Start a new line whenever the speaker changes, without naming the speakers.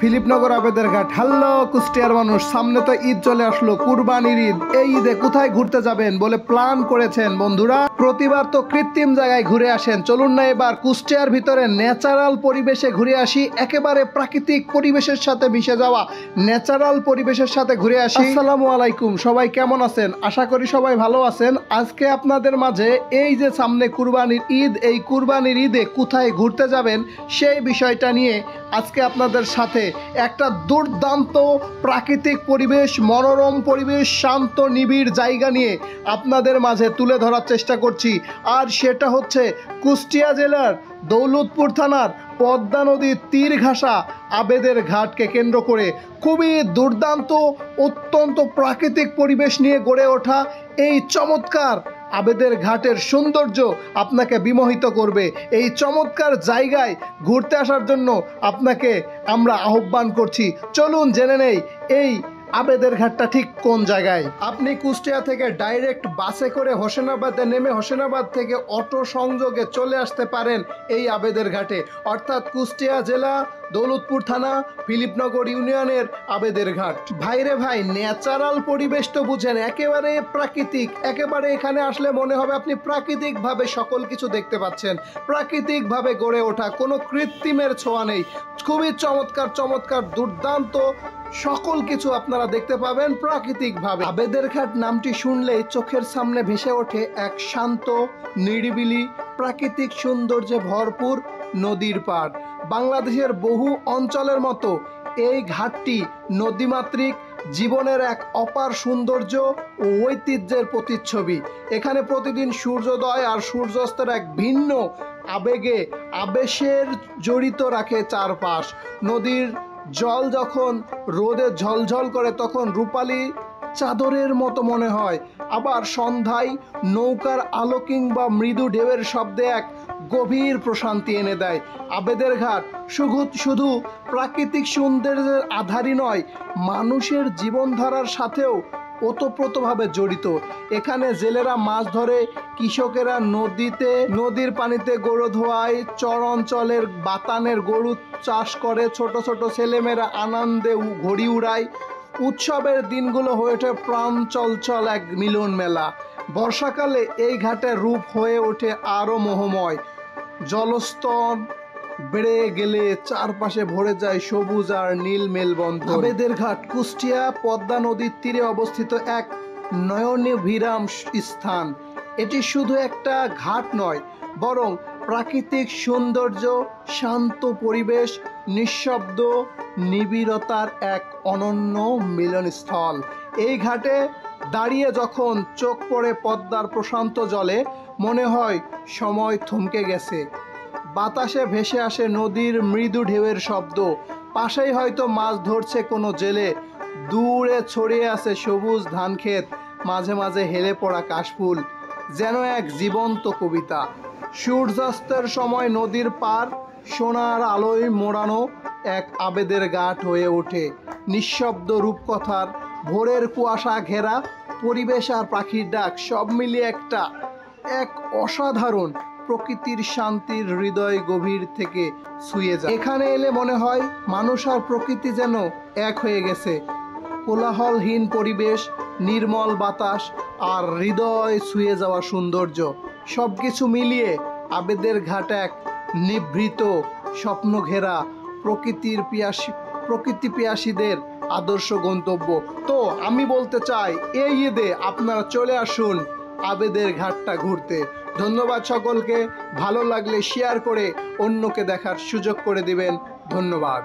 ফিলিপনগর আবেদের ঘাট। হ্যালো কুষ্টিয়ার মানুষ, সামনে তো ঈদ চলে আসলো, কুরবানির ঈদ। এই ঈদে কোথায় ঘুরতে যাবেন বলে প্ল্যান করেছেন বন্ধুরা? প্রতিবার তো কৃত্রিম জায়গায় ঘুরে আসেন, চলুন না এবার কুষ্টিয়ার ভিতরে ন্যাচারাল পরিবেশে ঘুরে আসি। একেবারে প্রাকৃতিক পরিবেশের সাথে মিশে যাওয়া ন্যাচারাল পরিবেশের সাথে ঘুরে আসি। আসসালামু আলাইকুম, সবাই কেমন আছেন? আশা করি সবাই ভালো আছেন। আজকে আপনাদের মাঝে এই যে সামনে কুরবানির ঈদ, এই কুরবানির ঈদে কোথায় ঘুরতে যাবেন সেই বিষয়টা নিয়ে আজকে আপনাদের সাথে একটা দুর্দান্ত প্রাকৃতিক পরিবেশ, মনোরম পরিবেশ, শান্ত নিবিড় জায়গা নিয়ে আপনাদের মাঝে তুলে ধরার চেষ্টা করছি। আর সেটা হচ্ছে কুষ্টিয়া জেলার দৌলতপুর থানার পদ্মা নদীর তীর ঘাসা আবেদের ঘাটকে কেন্দ্র করে খুবই দুর্দান্ত অত্যন্ত প্রাকৃতিক পরিবেশ নিয়ে গড়ে ওঠা এই চমৎকার আবেদের ঘাটের সৌন্দর্য আপনাকে বিমোহিত করবে। এই চমৎকার জায়গায় ঘুরতে আসার জন্য আপনাকে আমরা আহ্বান করছি। চলুন জেনে নেই এই আবেদের ঘাটটা ঠিক কোন জায়গায়। আপনি কুষ্টিয়া থেকে ডাইরেক্ট বাসে করে হোসেনাবাদে নেমে হোসেনাবাদ থেকে অটো সংযোগে চলে আসতে পারেন এই আবেদের ঘাটে, অর্থাৎ কুষ্টিয়া জেলা দৌলতপুর থানা ফিলিপনগর ইউনিয়নের আবেদের ঘাট। ভাইরে ভাই, ন্যাচারাল পরিবেশ তো বুঝেন, একেবারে প্রাকৃতিক। একেবারে এখানে আসলে মনে হবে আপনি প্রাকৃতিকভাবে সকল কিছু দেখতে পাচ্ছেন, প্রাকৃতিকভাবে গড়ে ওঠা, কোনো কৃত্রিমের ছোঁয়া নেই। খুবই চমৎকার চমৎকার দুর্দান্ত সকল কিছু আপনারা দেখতে পাবেন প্রাকৃতিকভাবে। আবেদের ঘাট নামটি শুনলেই চোখের সামনে ভেসে ওঠে এক শান্ত নিরিবিলি প্রাকৃতিক সৌন্দর্যে ভরপুর নদীর পাড়। বাংলাদেশের বহু অঞ্চলের মতো এই ঘাটটি নদীমাতৃক জীবনের এক অপার সৌন্দর্য ও ঐতিহ্যের প্রতিচ্ছবি। এখানে প্রতিদিন সূর্যোদয় আর সূর্যাস্তের এক ভিন্ন আবেগে আবেশের জড়িত রাখে চারপাশ। নদীর জল যখন রোদে ঝলঝল করে তখন রূপালী চাদরের মতো মনে হয়, আবার সন্ধ্যায় নৌকার আলো কিংবা মৃদু ঢেউয়ের শব্দে এক গভীর প্রশান্তি এনে দেয়। আবেদের ঘাট শুধু প্রাকৃতিক সৌন্দর্যের আধারই নয়, মানুষের জীবনধারার সাথেও ওতপ্রোতভাবে জড়িত। এখানে জেলেরা মাছ ধরে, কৃষকেরা নদীর পানিতে গরু ধোয়ায়, চর অঞ্চলের বাতানের গরু চাষ করে, ছোট ছোট ছেলেমেয়েরা আনন্দে ঘড়ি উড়ায়। উৎসবের দিনগুলো হয়ে ওঠে প্রাণ চঞ্চল এক মিলন মেলা। বর্ষাকালে এই ঘাটের রূপ হয়ে ওঠে আরও মোহময়। জলস্তর বেড়ে গেলে চারপাশে ভরে যায় সবুজ আর নীল মেলবন্ধন। আবেদের ঘাট কুষ্টিয়া পদ্মা নদীর তীরে অবস্থিত এক নয়নাভিরাম স্থান। এটি শুধু একটা ঘাট নয়, বরং প্রাকৃতিক সৌন্দর্য, শান্ত পরিবেশ, নিঃশব্দ নিবিড়তার এক অনন্য মিলনস্থল। এই ঘাটে দাঁড়িয়ে যখন চোখ পড়ে পদ্মার প্রশান্ত জলে, মনে হয় সময় থমকে গেছে। বাতাসে ভেসে আসে নদীর মৃদু ঢেউয়ের শব্দ, পাশেই হয়তো মাছ ধরছে কোনো জেলে। দূরে ছড়িয়ে আছে সবুজ ধানক্ষেত, মাঝে মাঝে হেলে পড়া কাশফুল, যেন এক জীবন্ত কবিতা। সূর্যাস্তের সময় নদীর পার সোনার আলোয় মোড়ানো এক আবেদের ঘাট হয়ে ওঠে নিঃশব্দ রূপকথার। ভোরের কুয়াশা ঘেরা পরিবেশ আর পাখির ডাক সব মিলিয়ে এক অসাধারণ প্রকৃতির শান্তির হৃদয় গভীর থেকে ছুঁয়ে যায়। এখানে এলে মনে হয় মানুষ আর প্রকৃতি যেন এক হয়ে গেছে। কোলাহলহীন পরিবেশ, নির্মল বাতাস আর হৃদয় ছুঁয়ে যাওয়া সৌন্দর্য, সব কিছু মিলিয়ে আবেদের ঘাট এক নিভৃত স্বপ্ন ঘেরা প্রকৃতি পিয়াসীদের আদর্শ গন্তব্য। তো আমি বলতে চাই, এই ঈদে আপনারা চলে আসুন আবেদের ঘাটটা ঘুরতে। ধন্যবাদ সকলকে। ভালো লাগলে শেয়ার করে অন্যকে দেখার সুযোগ করে দিবেন। ধন্যবাদ।